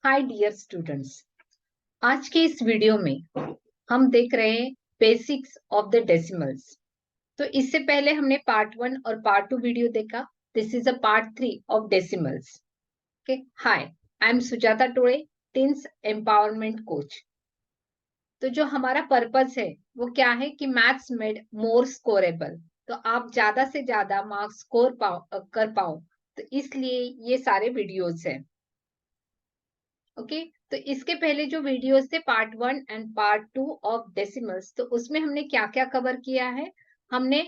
Hi dear students, आज के इस वीडियो में हम देख रहे हैं बेसिक्स ऑफ द डेसिमल्स। तो इससे पहले हमने पार्ट 1 और पार्ट 2 वीडियो देखा। This is a part 3 of decimals. Okay, hi, I am Sujata Tode, teens empowerment coach. तो जो हमारा पर्पस है वो क्या है कि मैथ्स मेड मोर स्कोरेबल, तो आप ज्यादा से ज्यादा मार्क्स कर पाओ, तो इसलिए ये सारे वीडियोस हैं। ओके, तो इसके पहले जो वीडियोस थे part 1 and part 2 of decimals, तो उसमें हमने क्या क्या कवर किया है। हमने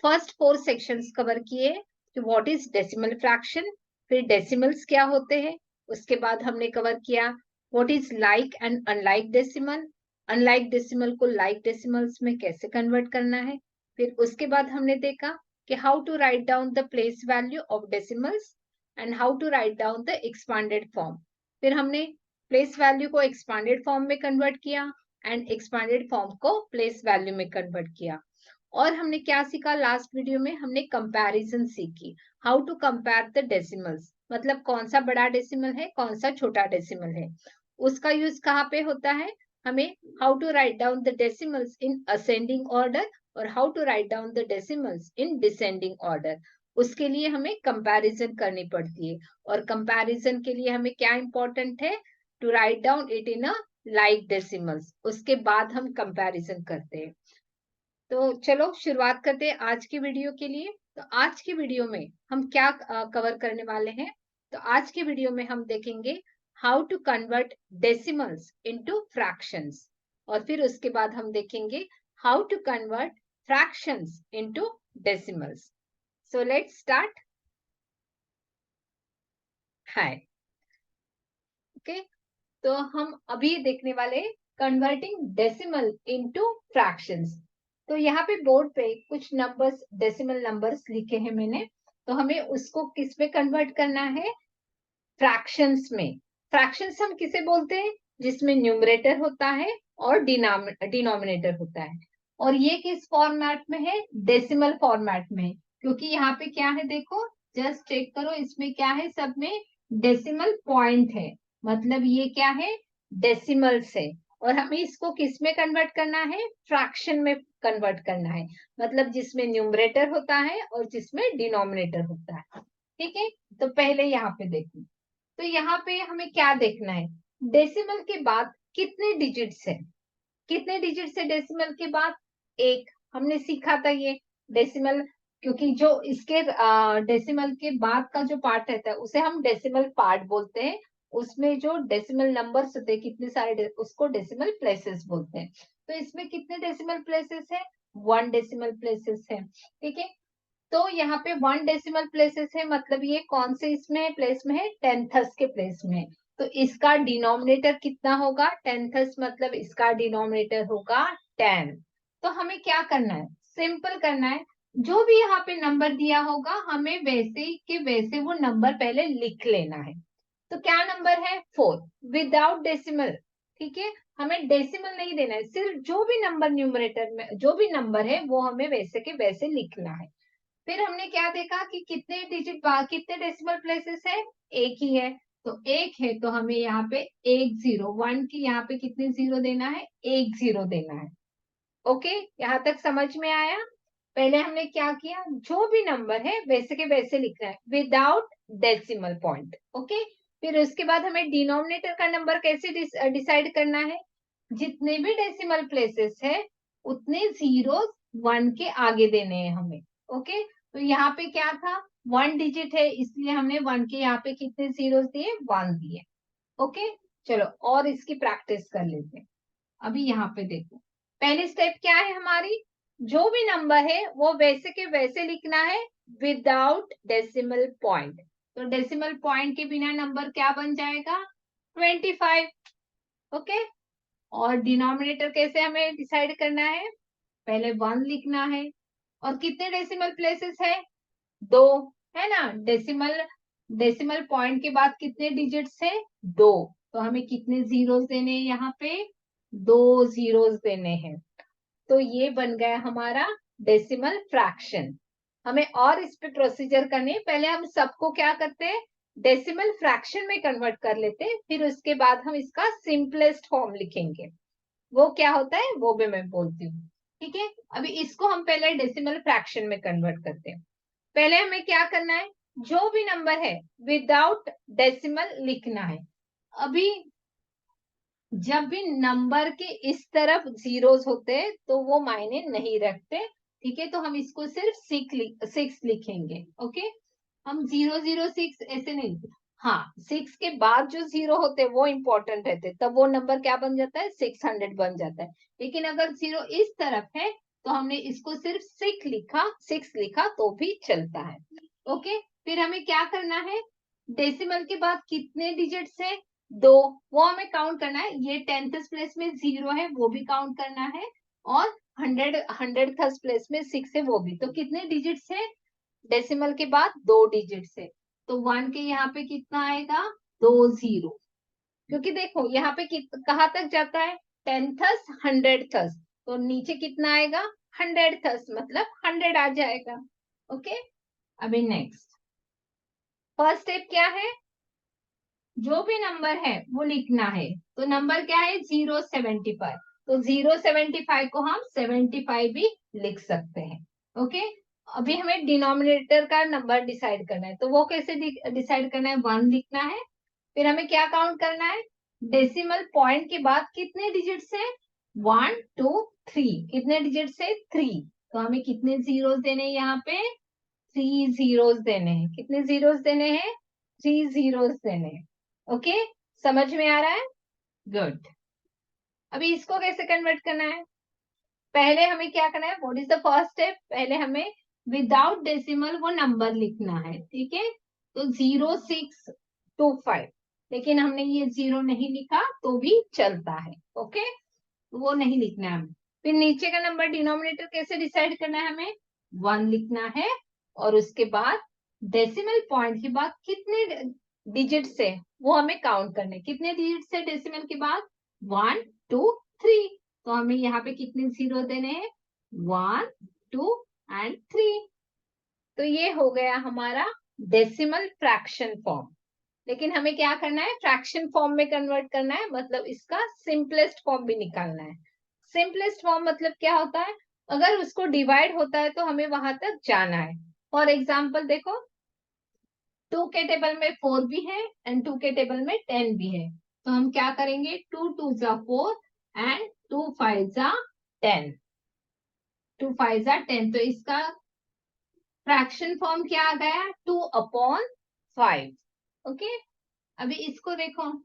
फर्स्ट 4 सेक्शंस कवर किए कि व्हाट इज डेसिमल फ्रैक्शन, फिर डेसिमल्स क्या होते हैं। उसके बाद हमने कवर किया what is like and unlike decimal, unlike decimal को लाइक डेसिमल्स में कैसे कन्वर्ट करना है। फिर उसके बाद हमने देखा कि how to write down the place value of decimals and how to write down the expanded form. फिर हमने प्लेस वैल्यू को एक्सपांडेड फॉर्म में कन्वर्ट किया एंड एक्सपांडेड फॉर्म को प्लेस वैल्यू में कन्वर्ट किया। और हमने क्या सीखा लास्ट वीडियो में, हमने कंपैरिजन सीखी, how to compare the decimals, मतलब कौन सा बड़ा डेसिमल है कौन सा छोटा डेसिमल है, उसका यूज कहाँ पे होता है। हमें how to write down the decimals in ascending order और how to write down the decimals in descending order, उसके लिए हमें कंपैरिजन करनी पड़ती है। और कंपैरिजन के लिए हमें क्या इंपॉर्टेंट है, to write down it in a like decimals, उसके बाद हम कंपैरिजन करते हैं। तो चलो शुरुआत करते हैं आज की वीडियो के लिए। तो आज की वीडियो में हम क्या कवर करने वाले हैं, तो आज की वीडियो में हम देखेंगे how to convert decimals into fractions, और फिर उसके बाद हम देखेंगे how to convert fractions into decimals. So let's start. Hi, okay, तो हम अभी देखने वाले कन्वर्टिंग डेसिमल इनटू फ्रैक्शंस। तो यहाँ पे बोर्ड पे कुछ नंबर्स, डेसिमल नंबर्स लिखे हैं मैंने, तो हमें उसको किस में कन्वर्ट करना है, फ्रैक्शंस में। फ्रैक्शंस हम किसे बोलते हैं, जिसमें न्यूमरेटर होता है और डिनोमिनेटर होता है। और ये किस फॉर्मेट में है, डेसिमल फॉर्मेट में, क्योंकि यहाँ पे क्या है देखो, जस्ट चेक करो, इसमें क्या है, सब में डेसिमल पॉइंट है, मतलब ये क्या है, डेसिमल्स है। और हमें इसको किस में कन्वर्ट करना है, फ्रैक्शन में कन्वर्ट करना है, मतलब जिसमें न्यूमरेटर होता है और जिसमें डिनोमिनेटर होता है। ठीक है, तो पहले यहाँ पे देखो, तो यहाँ पे हमें क्या देखना है, डेसिमल के बाद कितने डिजिट्स है, कितने डिजिट्स है डेसिमल के बाद, एक। हमने सीखा था ये डेसिमल, क्योंकि जो इसके डेसिमल के बाद का जो पार्ट रहता है उसे हम डेसिमल पार्ट बोलते हैं, उसमें जो डेसिमल नंबर्स होते हैं कितने सारे, उसको डेसिमल प्लेसेस बोलते हैं। तो इसमें कितने डेसिमल प्लेसेस है, 1 डेसिमल प्लेसेस है। ठीक है, तो यहाँ पे 1 डेसिमल प्लेसेस है, मतलब ये कौन से इसमें प्लेस में है, टेंथस के प्लेस में है। तो इसका डिनोमिनेटर कितना होगा, टेंथस, मतलब इसका डिनोमिनेटर होगा 10। तो हमें क्या करना है, सिंपल करना है, जो भी यहाँ पे नंबर दिया होगा हमें वैसे के वैसे वो नंबर पहले लिख लेना है। तो क्या नंबर है, 4 विदाउट डेसिमल। ठीक है, हमें डेसिमल नहीं देना है, सिर्फ जो भी नंबर न्यूमरेटर में जो भी नंबर है वो हमें वैसे के वैसे लिखना है। फिर हमने क्या देखा कि कितने डिजिट, कितने डेसिमल प्लेसेस है, एक ही है। तो एक है तो हमें यहाँ पे एक जीरो, 1 की यहाँ पे कितने जीरो देना है, एक जीरो देना है। ओके, यहाँ तक समझ में आया। पहले हमने क्या किया, जो भी नंबर है वैसे के वैसे लिखना है विदाउट डेसिमल पॉइंट। ओके, फिर उसके बाद हमें डिनोमिनेटर का नंबर कैसे डिसाइड करना है, जितने भी डेसिमल प्लेसेस है उतने जीरो 1 के आगे देने हैं हमें। ओके, तो यहाँ पे क्या था, 1 डिजिट है इसलिए हमने 1 के यहाँ पे कितने जीरो दिए, 1 दिए। ओके, चलो और इसकी प्रैक्टिस कर लेते हैं। अभी यहाँ पे देखो, पहली स्टेप क्या है हमारी, जो भी नंबर है वो वैसे के वैसे लिखना है विदाउट डेसिमल पॉइंट। तो डेसिमल पॉइंट के बिना नंबर क्या बन जाएगा, 25। ओके, और डिनोमिनेटर कैसे हमें डिसाइड करना है, पहले 1 लिखना है, और कितने डेसिमल प्लेसेस है, 2, है ना। डेसिमल डेसिमल पॉइंट के बाद कितने डिजिट्स है, 2। तो हमें कितने जीरोस देने हैं यहाँ पे, 2 जीरोस देने हैं। तो ये बन गया हमारा डेसिमल फ्रैक्शन। हमें और इस पे प्रोसीजर करने, पहले हम सबको क्या करते हैं, डेसिमल फ्रैक्शन में कन्वर्ट कर लेते हैं, फिर उसके बाद हम इसका सिंपलेस्ट फॉर्म लिखेंगे। वो क्या होता है वो भी मैं बोलती हूँ, ठीक है। अभी इसको हम पहले डेसिमल फ्रैक्शन में कन्वर्ट करते हैं। पहले हमें क्या करना है, जो भी नंबर है विदाउट डेसिमल लिखना है। अभी जब भी नंबर के इस तरफ जीरोस होते हैं तो वो मायने नहीं रखते, ठीक है। तो हम इसको सिर्फ सिक्स लिखेंगे, ओके। हम 006 ऐसे नहीं लिखते। हाँ, 6 के बाद जो जीरो होते हैं वो इंपॉर्टेंट रहते, तब वो नंबर क्या बन जाता है, 600 बन जाता है। लेकिन अगर जीरो इस तरफ है तो हमने इसको सिर्फ सिक्स लिखा तो भी चलता है, ओके। फिर हमें क्या करना है, डेसिमल के बाद कितने डिजिट्स है, दो, वो हमें काउंट करना है। ये 10th प्लेस में जीरो है वो भी काउंट करना है, और 100th प्लेस में 6 है वो भी। तो कितने डिजिट्स है, डेसिमल के बाद दो डिजिट्स है। तो 1 के यहाँ पे कितना आएगा, 20। क्योंकि देखो यहाँ पे कहाँ तक जाता है, 10th 100th, तो नीचे कितना आएगा, 100th, मतलब 100 आ जाएगा, ओके। अभी नेक्स्ट फर्स्ट स्टेप क्या है, जो भी नंबर है वो लिखना है। तो नंबर क्या है, 075, तो 075 को हम 75 भी लिख सकते हैं, ओके। अभी हमें डिनोमिनेटर का नंबर डिसाइड करना है, तो वो कैसे डिसाइड करना है, 1 लिखना है। फिर हमें क्या काउंट करना है, डेसिमल पॉइंट के बाद कितने डिजिट्स है, 1 2 3, कितने डिजिट्स है, 3। तो हमें कितने जीरोस देने हैं, यहाँ पे 3 जीरोस देने हैं। कितने जीरोस देने हैं, 3 जीरोस देने हैं, ओके। समझ में आ रहा है, गुड। अभी इसको कैसे कन्वर्ट करना है, पहले हमें क्या करना है, what is the first step, पहले हमें विदाउट डेसिमल वो नंबर लिखना है, ठीक है। तो 0625, लेकिन हमने ये जीरो नहीं लिखा तो भी चलता है, ओके, वो नहीं लिखना है हमें। फिर नीचे का नंबर डिनोमिनेटर कैसे डिसाइड करना है, हमें 1 लिखना है, और उसके बाद डेसिमल पॉइंट के बाद कितने डिजिट से वो हमें काउंट करने, कितने डिजिट से डेसिमल के बाद, 1 2 3। तो हमें यहाँ पे कितने जीरो देने हैं, 1 2 एंड 3। तो ये हो गया हमारा डेसिमल फ्रैक्शन फॉर्म। लेकिन हमें क्या करना है, फ्रैक्शन फॉर्म में कन्वर्ट करना है, मतलब इसका सिंपलेस्ट फॉर्म भी निकालना है। सिंपलेस्ट फॉर्म मतलब क्या होता है, अगर उसको डिवाइड होता है तो हमें वहां तक जाना है। फॉर एग्जाम्पल देखो, 2 के टेबल में 4 भी है एंड 2 के टेबल में 10 भी है। तो हम क्या करेंगे, 2 2 जा 4 एंड 2 5 जा 10, 2 5 जा 10। तो इसका फ्रैक्शन फॉर्म क्या आ गया, 2/5, ओके। अभी इसको देखो,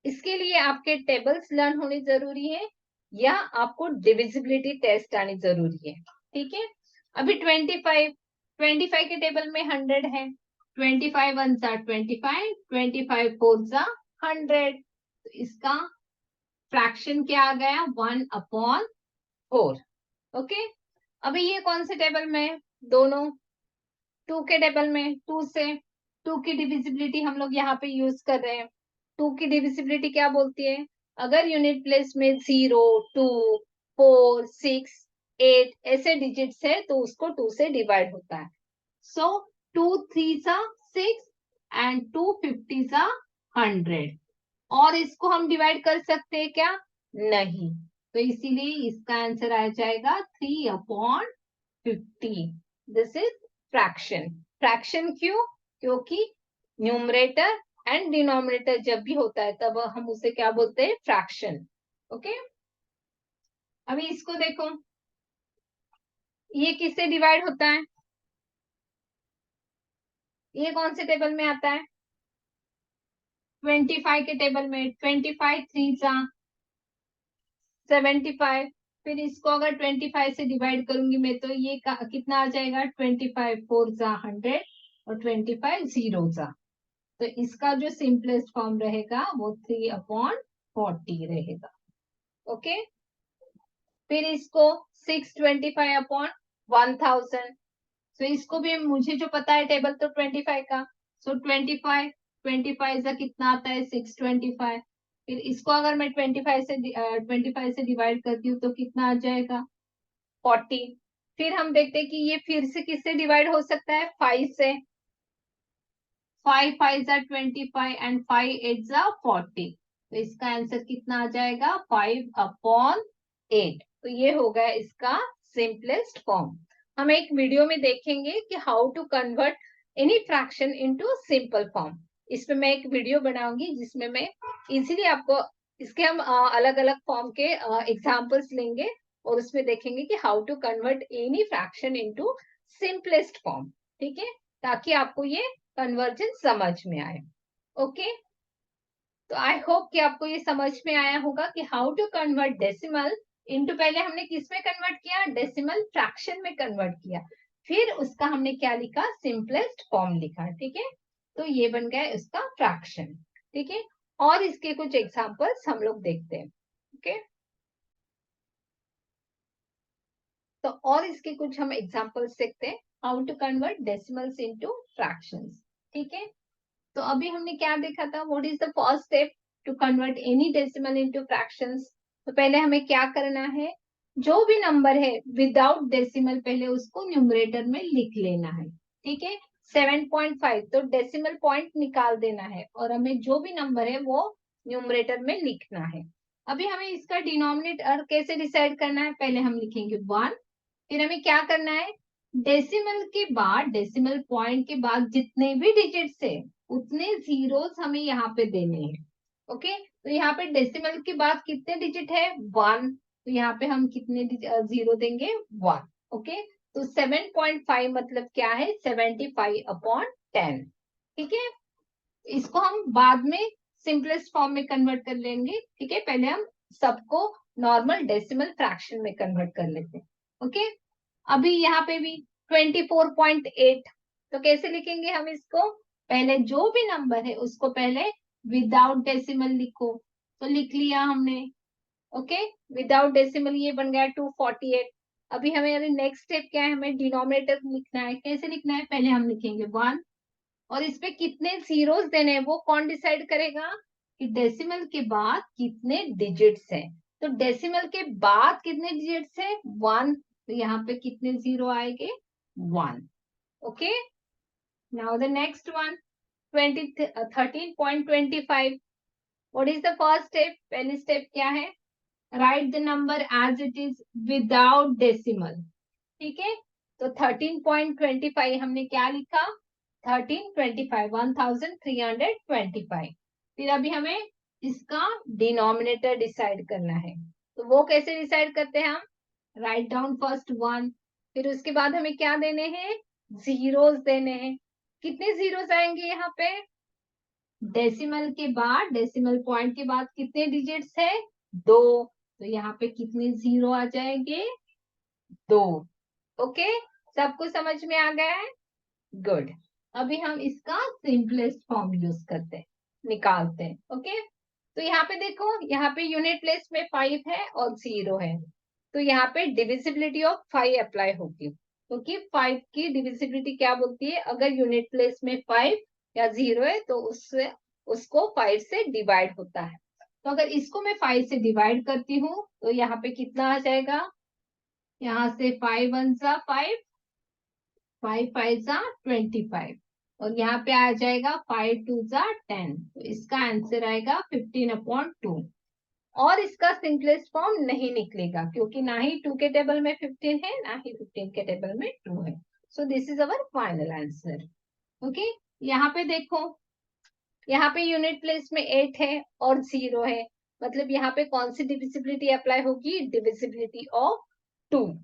इसके लिए आपके टेबल्स लर्न होनी जरूरी है, या आपको डिविजिबिलिटी टेस्ट आनी जरूरी है, ठीक है। अभी 25 के टेबल में 100 है, 25 1 जा 25, 25 4 जा 100। तो इसका फ्रैक्शन क्या आ गया, 1/4, ओके। अभी ये कौन से टेबल में है? दोनों 2 के टेबल में, 2 से 2 की डिविजिबिलिटी हम लोग यहाँ पे यूज कर रहे हैं। 2 की डिविजिबिलिटी क्या बोलती है, अगर यूनिट प्लेस में 0 2 4 6 8 ऐसे डिजिट्स है तो उसको 2 से डिवाइड होता है। सो 2 3 सा 6 एंड 2 50 सा 100। और इसको हम डिवाइड कर सकते हैं क्या, नहीं। तो इसीलिए इसका आंसर आ जाएगा 3/50। This is fraction. फ्रैक्शन क्यों, क्योंकि न्यूमरेटर एंड डिनोमिनेटर जब भी होता है तब हम उसे क्या बोलते हैं, फ्रैक्शन, ओके। अभी इसको देखो, ये किससे डिवाइड होता है, ये कौन से टेबल में आता है, 25 के टेबल में। 25 3 जा 75। फिर इसको अगर 25 से डिवाइड करूंगी मैं तो ये कितना आ जाएगा, 25 4 जा 100 और 25 0 जा। तो इसका जो सिंपलेस्ट फॉर्म रहेगा वो 3/40 रहेगा, ओके। फिर इसको 625/1000। तो इसको भी मुझे जो पता है टेबल तो 25 का, सो 25 का कितना आता है, 625। फिर इसको अगर मैं 25 से डिवाइड करती हूँ तो कितना आ जाएगा, 40। फिर हम देखते हैं कि ये फिर से किससे डिवाइड हो सकता है, 5 से। 5 5 जा 25 एंड 5 8 जा 40। तो इसका आंसर कितना आ जाएगा 5/8। तो ये हो गया इसका सिंपलेस्ट फॉर्म। हम एक वीडियो में देखेंगे कि how to convert any fraction into simple form. इसमें मैं एक वीडियो बनाऊंगी जिसमें मैं इजीली आपको इसके हम अलग अलग फॉर्म के एग्जांपल्स लेंगे और उसमें देखेंगे कि how to convert any fraction into simplest form. ठीक है, ताकि आपको ये कन्वर्जन समझ में आए। ओके, तो आई होप कि आपको ये समझ में आया होगा कि how to convert decimal into, पहले हमने किस में कन्वर्ट किया, डेसिमल फ्रैक्शन में कन्वर्ट किया, फिर उसका हमने क्या लिखा, सिंपलेस्ट फॉर्म लिखा। ठीक है, तो ये बन गया उसका फ्रैक्शन। ठीक है, और इसके कुछ एग्जांपल्स हम लोग देखते हैं। ओके, तो और इसके कुछ हम एग्जांपल्स देखते हैं, how to convert decimals into fractions. ठीक है, तो अभी हमने क्या देखा था, what is the first step to convert any decimal into fractions. तो पहले हमें क्या करना है, जो भी नंबर है विदाउट डेसिमल पहले उसको न्यूमरेटर में लिख लेना है। ठीक है, 7.5 तो डेसिमल पॉइंट निकाल देना है और हमें जो भी नंबर है वो न्यूमरेटर में लिखना है। अभी हमें इसका डिनोमिनेटर कैसे डिसाइड करना है, पहले हम लिखेंगे 1, फिर हमें क्या करना है, डेसिमल के बाद, डेसिमल पॉइंट के बाद जितने भी डिजिट्स है उतने जीरोस हमें यहाँ पे देने हैं। ओके, तो यहाँ पे डेसिमल के बाद कितने डिजिट है, 1, तो यहाँ पे हम कितने जीरो देंगे, 1। ओके, तो 7.5 मतलब क्या है, 75/10। ठीक है, इसको हम बाद में सिंपलेस्ट फॉर्म में कन्वर्ट कर लेंगे। ठीक है, पहले हम सबको नॉर्मल डेसिमल फ्रैक्शन में कन्वर्ट कर लेते हैं। ओके, अभी यहाँ पे भी 24.8, तो कैसे लिखेंगे हम इसको, पहले जो भी नंबर है उसको पहले विदाउट डेसिमल लिखो, तो लिख लिया हमने। ओके, विदाउट डेसिमल ये बन गया 248। अभी हमें नेक्स्ट स्टेप क्या है, हमें डिनोमिनेटर लिखना है। कैसे लिखना है, पहले हम लिखेंगे 1 और इस पे कितने जीरोस देने हैं वो कौन डिसाइड करेगा, कि डेसिमल के बाद कितने डिजिट्स है। तो डेसिमल के बाद कितने डिजिट्स है, 1, तो यहाँ पे कितने जीरो आएंगे, 1। Okay, now the next one, 13.25। What is the first step, पहली स्टेप क्या है, write the number as it is without decimal. ठीक है, तो 13.25 हमने क्या लिखा, 1325, 1325। फिर अभी हमें इसका डिनोमिनेटर डिसाइड करना है, तो वो कैसे डिसाइड करते हैं हम, राइट डाउन फर्स्ट 1, फिर उसके बाद हमें क्या देने हैं, जीरोस देने हैं। कितने जीरोस आएंगे यहाँ पे, डेसिमल के बाद, डेसिमल पॉइंट के बाद कितने डिजिट्स है, 2, तो यहाँ पे कितने जीरो आ जाएंगे, 2। ओके, सबको समझ में आ गया है, गुड। अभी हम इसका सिंपलेस्ट फॉर्म यूज करते हैं, निकालते हैं। ओके, तो यहाँ पे देखो, यहाँ पे यूनिट प्लेस में 5 है और 0 है, तो यहाँ पे डिविजिबिलिटी ऑफ 5 अप्लाई होगी, क्योंकि 5 की डिविजिबिलिटी क्या बोलती है, अगर यूनिट प्लेस में 5 या 0 है तो उससे उसको 5 से डिवाइड होता है। तो अगर इसको मैं 5 से डिवाइड करती हूँ तो यहाँ पे कितना आ जाएगा, यहाँ से 5 1 जा 5, 5 5 जा 25 और यहाँ पे आ जाएगा 5 2 जा 10, तो इसका आंसर आएगा 15/2। और इसका सिंपलेस्ट फॉर्म नहीं निकलेगा क्योंकि ना ही 2 के टेबल में 15 है ना ही 15 के टेबल में 2 है। So this is our final answer. Okay, यहाँ पे देखो, यहाँ पे यूनिट प्लेस में 8 है और 0 है, मतलब यहाँ पे कौन सी डिविजिबिलिटी अप्लाई होगी, डिविजिबिलिटी ऑफ 2।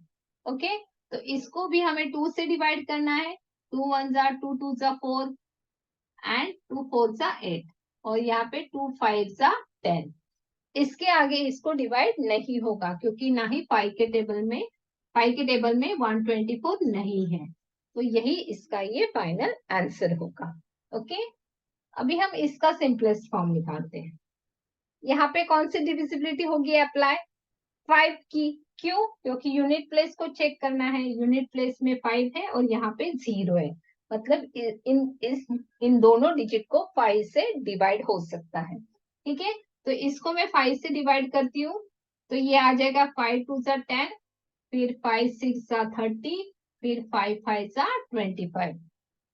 ओके, तो इसको भी हमें 2 से डिवाइड करना है, 2 1 जा 2 2 जा 4 एंड 2 4 जा 8 और यहाँ पे 2 5 जा 10। इसके आगे इसको डिवाइड नहीं होगा क्योंकि ना ही 5 के टेबल में 124 नहीं है, तो यही इसका ये फाइनल आंसर होगा। ओके, अभी हम इसका सिंपलेस्ट फॉर्म निकालते हैं। यहाँ पे कौन सी डिविजिबिलिटी होगी अप्लाई, 5 की। क्यों, क्योंकि यूनिट प्लेस को चेक करना है, यूनिट प्लेस में 5 है और यहाँ पे 0 है, मतलब इन दोनों डिजिट को 5 से डिवाइड हो सकता है। ठीक है, तो इसको मैं 5 से डिवाइड करती हूँ, तो ये आ जाएगा 5 2 जा 10, फिर 5 6 जा 30, फिर 5 5 जा 25।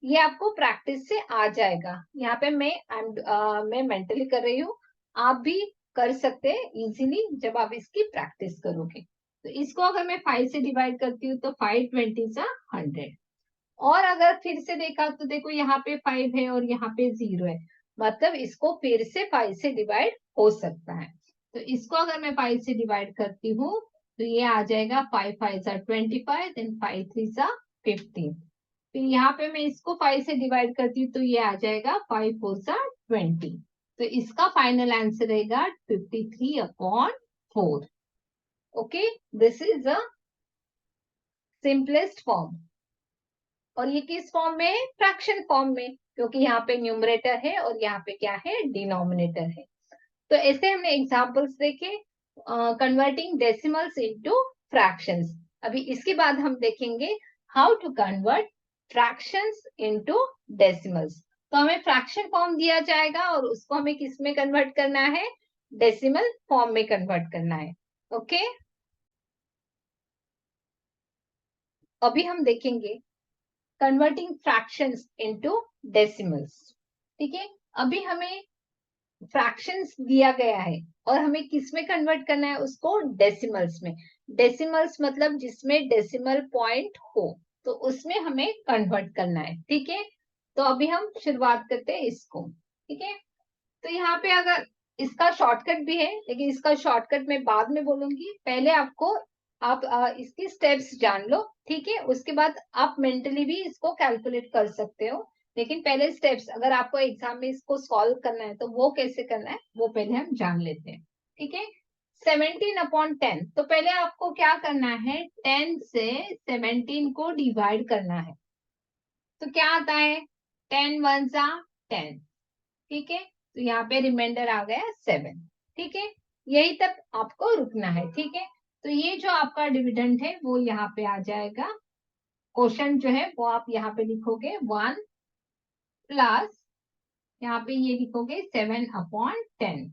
ये आपको प्रैक्टिस से आ जाएगा। यहाँ पे मैं मेंटली कर रही हूँ, आप भी कर सकते हैं इजीली जब आप इसकी प्रैक्टिस करोगे। तो इसको अगर मैं 5 से डिवाइड करती हूँ तो 5 20 सा 100। और अगर फिर से देखा तो देखो यहाँ पे 5 है और यहाँ पे 0 है, मतलब इसको फिर से 5 से डिवाइड हो सकता है। तो इसको अगर मैं 5 से डिवाइड करती हूँ तो ये आ जाएगा 5 5 सा 25, देन 5 3 सा 15। फिर यहाँ पे मैं इसको 5 से डिवाइड करती हूँ तो ये आ जाएगा 5 4 सा 20। तो इसका फाइनल आंसर रहेगा 53/4। Okay, this is a simplest form. और ये किस फॉर्म में है? फ्रैक्शन फॉर्म में, क्योंकि यहाँ पे न्यूमरेटर है और यहाँ पे क्या है? डिनोमिनेटर है। तो ऐसे हमने एग्जांपल्स देखे कन्वर्टिंग डेसिमल्स इनटू फ्रैक्शंस। अभी इसके बाद हम देखेंगे how to convert fractions into decimals. तो हमें फ्रैक्शन फॉर्म दिया जाएगा और उसको हमें किस में कन्वर्ट करना है? डेसिमल फॉर्म में कन्वर्ट करना है। ओके, अभी हम देखेंगे कन्वर्टिंग फ्रैक्शंस इनटू डेसिमल्स। ठीक है, अभी हमें फ्रैक्शंस दिया गया है और हमें किस में कन्वर्ट करना है? उसको डेसिमल्स में। डेसिमल्स मतलब जिसमें डेसिमल पॉइंट हो, तो उसमें हमें कन्वर्ट करना है। ठीक है, तो अभी हम शुरुआत करते हैं इसको। ठीक है, तो यहाँ पे अगर इसका शॉर्टकट भी है, लेकिन इसका शॉर्टकट मैं बाद में बोलूंगी। पहले आपको आप इसकी स्टेप्स जान लो। ठीक है, उसके बाद आप मेंटली भी इसको कैलकुलेट कर सकते हो। लेकिन पहले स्टेप्स, अगर आपको एग्जाम में इसको सॉल्व करना है तो वो कैसे करना है वो पहले हम जान लेते हैं। ठीक है, 17/10। तो पहले आपको क्या करना है? 10 से 17 को डिवाइड करना है। तो क्या आता है? 10 1 सा 10। ठीक है, तो यहाँ पे रिमाइंडर आ गया 7। ठीक है, यही तक आपको रुकना है। ठीक है, तो ये जो आपका डिविडेंड है वो यहाँ पे आ जाएगा। क्वेश्चन जो है वो आप यहाँ पे लिखोगे 1 प्लस, यहाँ पे ये लिखोगे 7/10।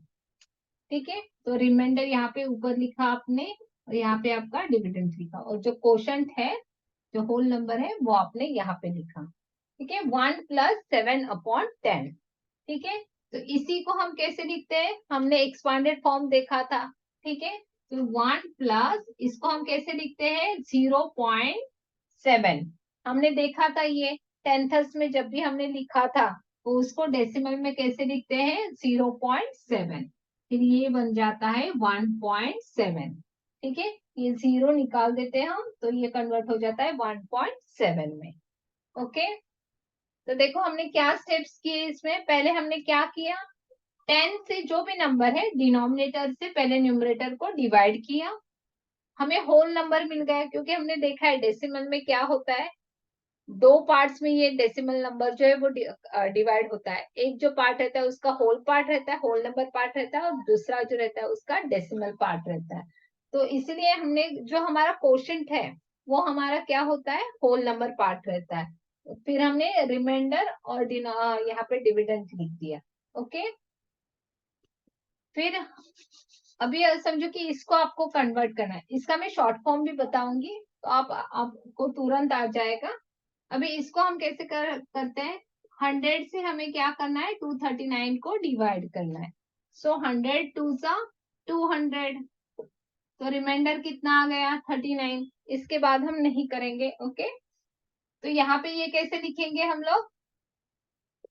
ठीक है, तो रिमाइंडर यहाँ पे ऊपर लिखा आपने और यहाँ पे आपका डिविडेंड लिखा, और जो क्वोशंट है, जो होल नंबर है, वो आपने यहाँ पे लिखा। ठीक है, 1 प्लस 7/10। ठीक है, तो इसी को हम कैसे लिखते हैं? हमने एक्सपांडेड फॉर्म देखा था। ठीक है, तो 1 प्लस इसको हम कैसे लिखते हैं? 0.7। हमने देखा था ये टेंथस में जब भी हमने लिखा था, तो उसको डेसिमल में कैसे लिखते हैं? 0.7। फिर ये बन जाता है 1.7। ठीक है, ये 0 निकाल देते हैं हम, तो ये कन्वर्ट हो जाता है 1.7 में। ओके, तो देखो हमने क्या स्टेप्स किए इसमें। पहले हमने क्या किया? 10 से जो भी नंबर है डिनोमिनेटर से पहले न्यूमरेटर को डिवाइड किया, हमें होल नंबर मिल गया, क्योंकि हमने देखा है डेसिमल में क्या होता है, दो पार्ट्स में ये डेसिमल नंबर जो है वो डिवाइड होता है। एक जो पार्ट रहता है उसका होल पार्ट रहता है, होल नंबर पार्ट रहता है, और दूसरा जो रहता है उसका डेसिमल पार्ट रहता है। तो इसलिए हमने जो हमारा क्वोशंट है वो हमारा क्या होता है? होल नंबर पार्ट रहता है। फिर हमने रिमाइंडर और यहाँ पे डिविडेंड लिख दिया। ओके, फिर अभी समझो कि इसको आपको कन्वर्ट करना है। इसका मैं शॉर्ट फॉर्म भी बताऊंगी, तो आपको तुरंत आ जाएगा। अभी इसको हम कैसे करते हैं? 100 से हमें क्या करना है? 239 को डिवाइड करना है। सो 100 2 सा 200, तो रिमाइंडर कितना आ गया? 39। इसके बाद हम नहीं करेंगे। ओके, तो यहाँ पे ये कैसे लिखेंगे हम लोग?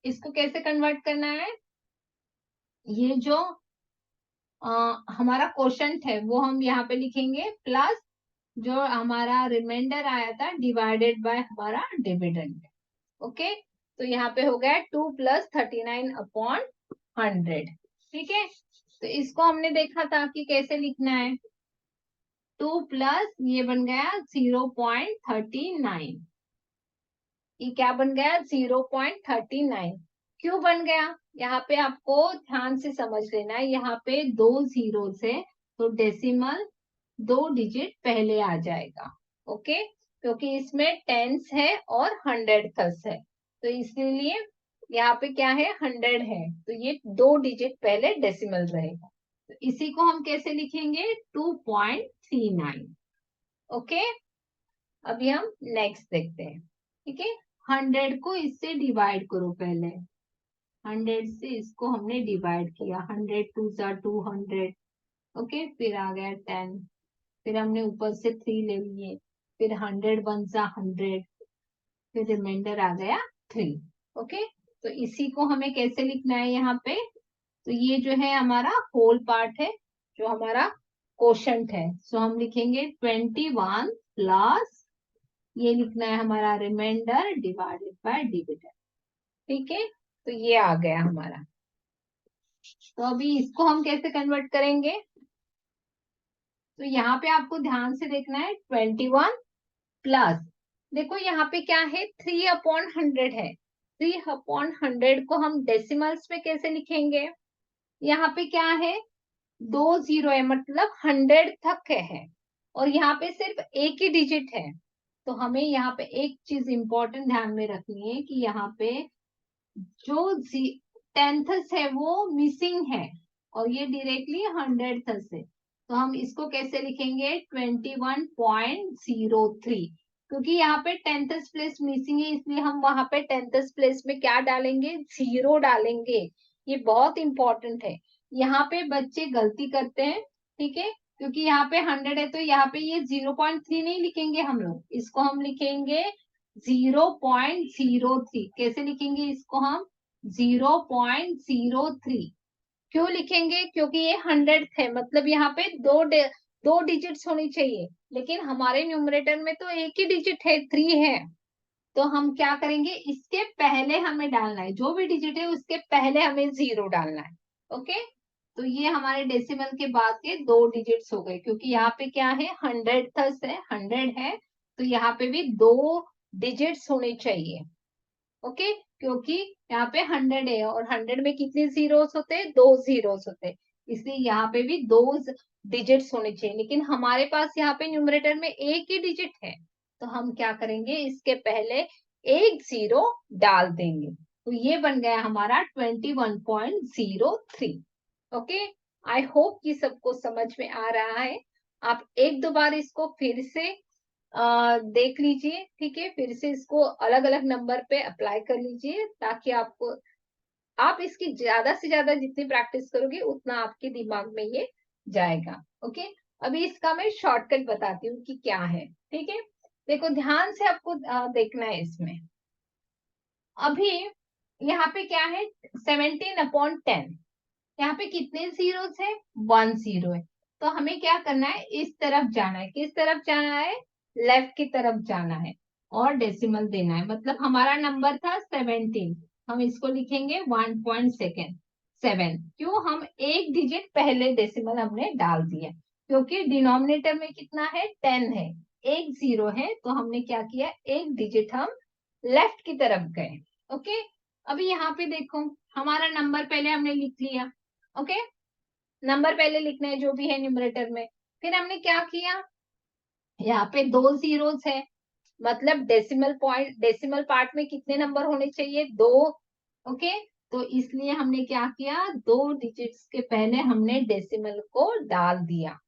इसको कैसे कन्वर्ट करना है? ये जो हमारा क्वोशंट है वो हम यहाँ पे लिखेंगे, प्लस जो हमारा रिमाइंडर आया था डिवाइडेड बाय हमारा डिविडेंड। ओके, तो यहाँ पे हो गया 2 प्लस 39/100। ठीक है, तो इसको हमने देखा था कि कैसे लिखना है। 2 प्लस ये बन गया 0.39। ये क्या बन गया? 0.39। क्यों बन गया? यहाँ पे आपको ध्यान से समझ लेना है, यहाँ पे 2 जीरो है, तो डेसिमल 2 डिजिट पहले आ जाएगा। ओके, क्योंकि इसमें टेंस है और 100th है, तो इसलिए यहाँ पे क्या है? 100 है, तो ये 2 डिजिट पहले डेसिमल रहेगा। तो इसी को हम कैसे लिखेंगे? 2.39। ओके, अभी हम नेक्स्ट देखते हैं। ठीक है, 100 को इससे डिवाइड करो पहले, 100 से इसको हमने डिवाइड किया, 100 टू ज़ा 200, ओके, फिर आ गया 10, फिर हमने ऊपर से 3 ले लिए, फिर 100 वन ज़ा 100, फिर रिमाइंडर आ गया 3, ओके। तो इसी को हमें कैसे लिखना है यहाँ पे, तो ये जो है हमारा होल पार्ट है, जो हमारा कोशंट है, सो हम लिखेंगे 21 प्लस, ये लिखना है हमारा रिमाइंडर डिवाइडेड बाय डिविडेंड, ठीक है। तो ये आ गया हमारा। तो अभी इसको हम कैसे कन्वर्ट करेंगे, तो यहाँ पे आपको ध्यान से देखना है, 21 प्लस, देखो यहाँ पे क्या है, 3/100 है, 3/100 को हम डेसिमल्स में कैसे लिखेंगे, यहाँ पे क्या है, 2 जीरो है, मतलब 100 तक है, और यहाँ पे सिर्फ एक ही डिजिट है। तो हमें यहाँ पे एक चीज इंपॉर्टेंट ध्यान में रखनी है कि यहाँ पे जो टेंथस है वो मिसिंग है, और ये डायरेक्टली 100th है। तो हम इसको कैसे लिखेंगे, 21.03, क्योंकि यहाँ पे टेंथस प्लेस मिसिंग है, इसलिए हम वहां पे टेंथस प्लेस में क्या डालेंगे, 0 डालेंगे। ये बहुत इंपॉर्टेंट है, यहाँ पे बच्चे गलती करते हैं, ठीक है, क्योंकि यहाँ पे 100 है, तो यहाँ पे ये 0.3 नहीं लिखेंगे हम लोग, इसको हम लिखेंगे 0.03। कैसे लिखेंगे इसको हम, 0.03। क्यों लिखेंगे, क्योंकि ये 100 है, मतलब यहाँ पे दो डिजिट्स होनी चाहिए, लेकिन हमारे न्यूमरेटर में तो एक ही डिजिट है, 3 है। तो हम क्या करेंगे, इसके पहले हमें डालना है, जो भी डिजिट है उसके पहले हमें 0 डालना है, ओके। तो ये हमारे डेसिमल के बाद के 2 डिजिट्स हो गए, क्योंकि यहाँ पे क्या है, 100 है, तो यहाँ पे भी 2 डिजिट्स होने चाहिए, ओके, क्योंकि यहाँ पे 100 है, और 100 में कितने जीरोस होते हैं, 2 जीरोस होते हैं, इसलिए यहाँ पे भी 2 डिजिट्स होने चाहिए, लेकिन हमारे पास यहाँ पे न्यूमरेटर में एक ही डिजिट है, तो हम क्या करेंगे, इसके पहले एक 0 डाल देंगे, तो ये बन गया हमारा 21.03, ओके। आई होप कि सबको समझ में आ रहा है। आप एक दो बार इसको फिर से देख लीजिए, ठीक है, फिर से इसको अलग अलग नंबर पे अप्लाई कर लीजिए, ताकि आपको, आप इसकी ज्यादा से ज्यादा जितनी प्रैक्टिस करोगे उतना आपके दिमाग में ये जाएगा, ओके। अभी इसका मैं शॉर्टकट बताती हूँ कि क्या है, ठीक है। देखो ध्यान से आपको देखना है इसमें, अभी यहाँ पे क्या है, 17/10, यहाँ पे कितने जीरोस है, 1 0 है, तो हमें क्या करना है, इस तरफ जाना है, किस तरफ जाना है, लेफ्ट की तरफ जाना है, और डेसिमल देना है, मतलब हमारा नंबर था 17, हम इसको लिखेंगे 1.7, क्यों, हम एक डिजिट पहले डेसिमल हमने डाल दिया, क्योंकि डिनोमिनेटर में कितना है, 10 है, एक 0 है, तो हमने क्या किया, एक डिजिट हम लेफ्ट की तरफ गए, ओके। अभी यहाँ पे देखो, हमारा नंबर पहले हमने लिख लिया, ओके, नंबर पहले लिखना है जो भी है न्यूमरेटर में, फिर हमने क्या किया, यहाँ पे 2 जीरोस है, मतलब डेसिमल पार्ट में कितने नंबर होने चाहिए, 2, ओके। तो इसलिए हमने क्या किया, 2 डिजिट्स के पहले हमने डेसिमल को डाल दिया,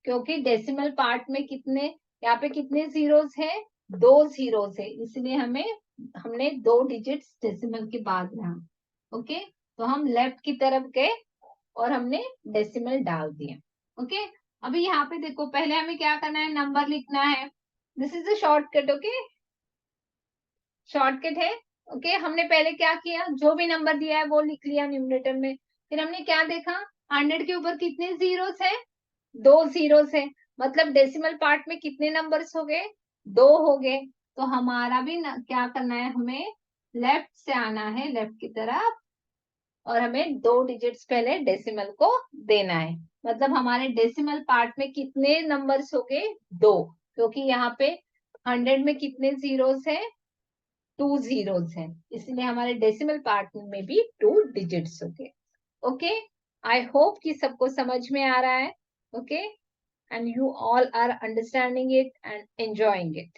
क्योंकि डेसिमल पार्ट में कितने, यहाँ पे कितने जीरोस है, 2 जीरोस है, इसलिए हमने 2 डिजिट्स डेसिमल के बाद रहा, ओके। तो हम लेफ्ट की तरफ गए और हमने डेसिमल डाल दिया, ओके। अभी यहाँ पे देखो, पहले हमें क्या करना है, नंबर लिखना है, this is a shortcut, okay, shortcut है, ओके। हमने पहले क्या किया, जो भी नंबर दिया है वो लिख लिया न्यूमरेटर में, फिर हमने क्या देखा, 100 के ऊपर कितने जीरोस है, 2 जीरोस है, मतलब डेसिमल पार्ट में कितने नंबर्स हो गए, 2 हो गए, तो हमारा भी क्या करना है, हमें लेफ्ट से आना है, लेफ्ट की तरफ, और हमें 2 डिजिट्स पहले डेसिमल को देना है, मतलब हमारे डेसिमल पार्ट में कितने नंबर्स हो गए, 2, क्योंकि यहाँ पे 100 में कितने जीरोस है, 2 जीरोस है, इसलिए हमारे डेसिमल पार्ट में भी 2 डिजिट्स हो गए, ओके। आई होप कि सबको समझ में आ रहा है, okay, and you all are understanding it and enjoying it.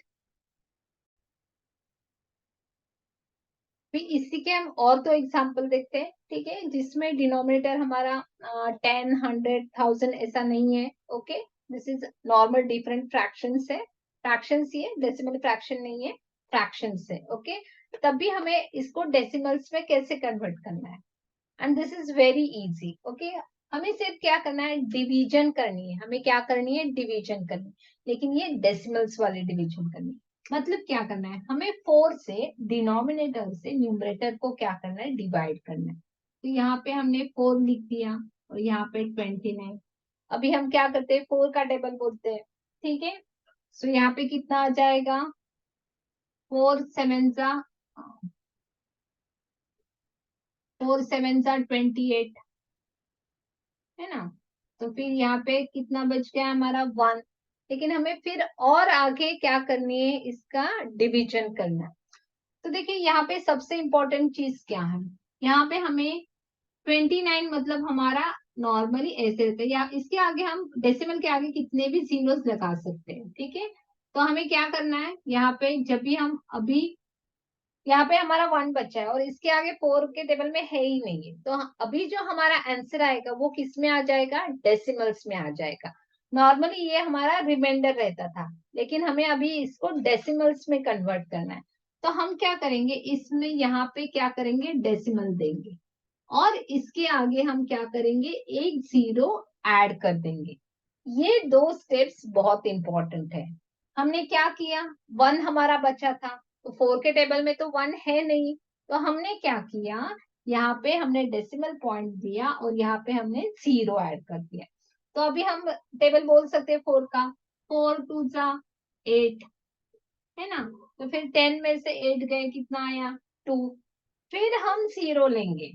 फिर इसी के हम और तो एग्जाम्पल देखते हैं, ठीक है, जिसमें डिनोमिनेटर हमारा 10, 100, 1000 ऐसा नहीं है, okay. This is normal different fractions है, फ्रैक्शंस ही है, डेसिमल फ्रैक्शन नहीं है, फ्रैक्शंस है, ओके। तब भी हमें इसको डेसिमल्स में कैसे कन्वर्ट करना है, and this is very easy. Okay, हमें सिर्फ क्या करना है, डिवीजन करनी है। हमें क्या करनी है, डिवीजन करनी है, लेकिन ये डेसिमल्स वाली डिवीजन करनी है। मतलब क्या करना है, हमें 4 से डिनोमिनेटर से न्यूमरेटर को क्या करना है, डिवाइड करना है। तो यहाँ पे हमने 4 लिख दिया और यहाँ पे 29। अभी हम क्या करते हैं, 4 का टेबल बोलते हैं, ठीक है। सो यहाँ पे कितना आ जाएगा, 4 7 जा 4 7 जा 28, है ना। तो फिर यहाँ पे कितना बच गया हमारा 1। लेकिन हमें फिर और आगे क्या करनी है, इसका डिवीजन करना है। तो देखिए यहाँ पे सबसे इंपॉर्टेंट चीज क्या है, यहाँ पे हमें 29 मतलब हमारा नॉर्मली ऐसे रहता है, या इसके आगे हम डेसिमल के आगे कितने भी जीरोस लगा सकते हैं, ठीक है। तो हमें क्या करना है, यहाँ पे जब भी हम अभी यहाँ पे हमारा 1 बचा है और इसके आगे 4 के टेबल में है ही नहीं है, तो अभी जो हमारा आंसर आएगा वो किस में आ जाएगा, डेसिमल्स में आ जाएगा। नॉर्मली ये हमारा रिमाइंडर रहता था, लेकिन हमें अभी इसको डेसिमल्स में कन्वर्ट करना है। तो हम क्या करेंगे, इसमें यहाँ पे क्या करेंगे, डेसिमल देंगे और इसके आगे हम क्या करेंगे, एक जीरो ऐड कर देंगे। ये 2 स्टेप्स बहुत इंपॉर्टेंट है। हमने क्या किया, 1 हमारा बचा था, तो 4 के टेबल में तो 1 है नहीं, तो हमने क्या किया, यहाँ पे हमने डेसिमल पॉइंट दिया और यहाँ पे हमने जीरो ऐड कर दिया। तो अभी हम टेबल बोल सकते हैं 4 का, 4 2 जा 8, है ना। तो फिर 10 में से 8 गए, कितना आया 2। फिर हम जीरो लेंगे,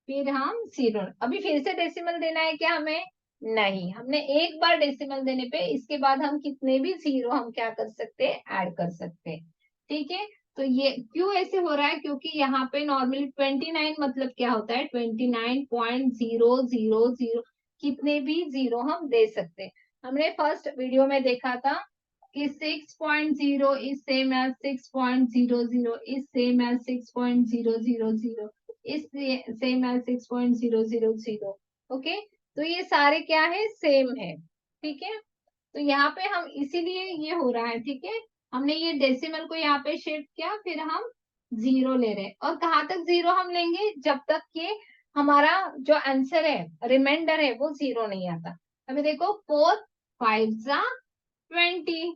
फिर हम जीरो, अभी फिर से डेसिमल देना है क्या हमें, नहीं। हमने एक बार डेसिमल देने पे इसके बाद हम कितने भी जीरो हम क्या कर सकते हैं, ऐड कर सकते हैं, ठीक है। तो ये क्यों ऐसे हो रहा है, क्योंकि यहाँ पे नॉर्मली 29 मतलब क्या होता है, 29.000, कितने भी जीरो हम दे सकते हैं। हमने फर्स्ट वीडियो में देखा था कि 6.0 is same as 6.00 is same as 6.000 is same as 6.000। Okay, तो ये सारे क्या है, सेम है, ठीक है। तो यहाँ पे हम इसीलिए ये हो रहा है, ठीक है। हमने ये डेसिमल को यहाँ पे शिफ्ट किया, फिर हम जीरो ले रहे हैं, और कहाँ तक जीरो हम लेंगे, जब तक ये हमारा जो आंसर है, रिमाइंडर है, वो जीरो नहीं आता। अभी देखो 4 5 जा 20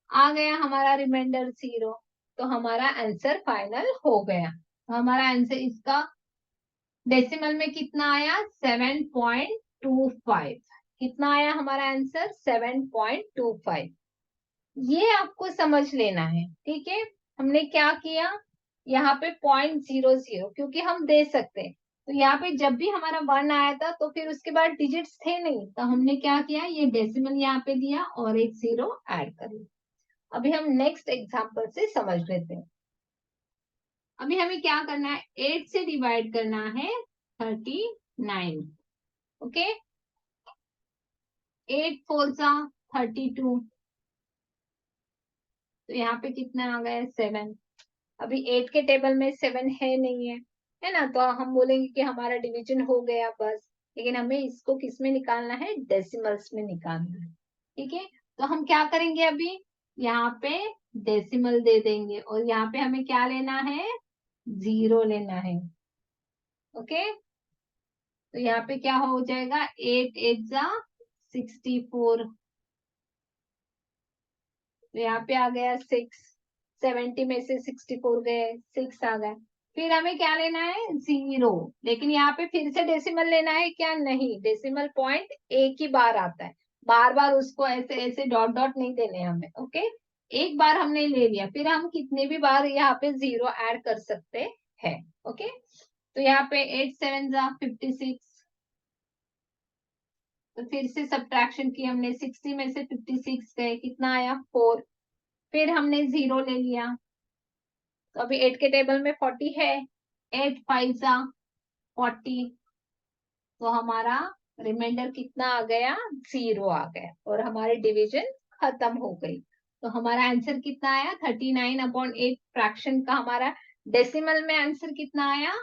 आ गया हमारा रिमाइंडर जीरो, तो हमारा आंसर फाइनल हो गया। तो हमारा आंसर इसका डेसिमल में कितना आया, 7.25। कितना आया हमारा आंसर, 7.25। ये आपको समझ लेना है, ठीक है। हमने क्या किया, यहाँ पे 0.00 क्योंकि हम दे सकते हैं, तो यहाँ पे जब भी हमारा 1 आया था तो फिर उसके बाद डिजिट्स थे नहीं, तो हमने क्या किया, ये डेसिमल यहाँ पे दिया और एक जीरो ऐड कर लिया। अभी हम नेक्स्ट एग्जांपल से समझ लेते हैं। अभी हमें क्या करना है, 8 से डिवाइड करना है 39। ओके, 8 4 जा 32, तो यहाँ पे कितना आ गया, 7। अभी 8 के टेबल में 7 है नहीं है ना, तो हम बोलेंगे कि हमारा डिवीजन हो गया बस। लेकिन हमें इसको किस में निकालना है, डेसिमल्स में निकालना है, ठीक है। तो हम क्या करेंगे, अभी यहाँ पे डेसिमल दे देंगे और यहाँ पे हमें क्या लेना है, जीरो लेना है। ओके, तो यहाँ पे क्या हो जाएगा, 8 8 जा 64, तो यहाँ पे आ गया 6। 70 में से 64 गए, 6 आ गए। फिर हमें क्या लेना है, जीरो। लेकिन यहाँ पे फिर से डेसिमल लेना है क्या, नहीं, डेसिमल पॉइंट एक ही बार आता है, बार बार उसको ऐसे ऐसे डॉट डॉट नहीं देने हमें। ओके, एक बार हमने ले लिया, फिर हम कितने भी बार यहाँ पे जीरो ऐड कर सकते हैं। ओके, तो यहाँ पे 8 7 जा 56, तो फिर से सब्ट्रैक्शन की हमने, 60 में से 56 गए, कितना आया 4। फिर हमने जीरो ले लिया, तो अभी 8 के टेबल में 40 है, 8 5 जा 40, तो हमारा रिमाइंडर कितना आ गया, जीरो आ गया और हमारी डिवीजन खत्म हो गई। तो हमारा आंसर कितना आया, 39/8 फ्रैक्शन का हमारा डेसिमल में आंसर कितना आया,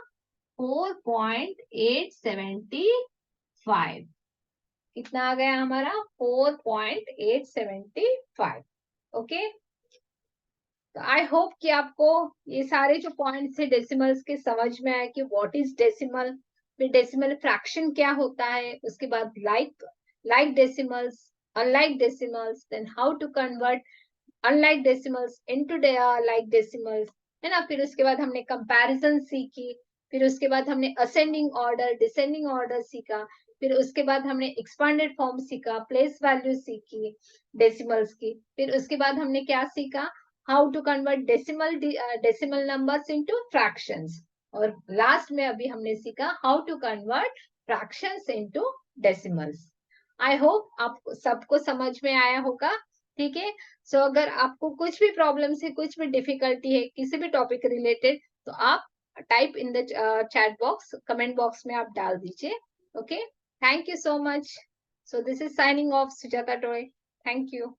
4.875। कितना आ गया हमारा, 4.875। ओके, तो आई होप कि आपको ये सारे जो पॉइंट्स है डेसिमल्स के समझ में आए कि व्हाट इज डेसिमल, फिर डेसिमल फ्रैक्शन क्या होता है, उसके बाद like decimals, unlike decimals, then how to convert unlike decimals into like decimals, है ना। फिर उसके बाद हमने कंपैरिजन सीखी, फिर उसके बाद हमने असेंडिंग ऑर्डर, डिसेंडिंग ऑर्डर सीखा, फिर उसके बाद हमने एक्सपांडेड फॉर्म सीखा, प्लेस वैल्यू सीखी डेसिमल्स की, फिर उसके बाद हमने क्या सीखा, how to convert decimal numbers into fractions, और लास्ट में अभी हमने सीखा how to convert fractions into decimals. I hope आपको सबको समझ में आया होगा, ठीक है। सो अगर आपको कुछ भी प्रॉब्लम है, कुछ भी डिफिकल्टी है किसी भी टॉपिक रिलेटेड, तो आप type in the chat box, comment box में आप डाल दीजिए। Okay, thank you so much. So this is signing off Sujata toy. Thank you.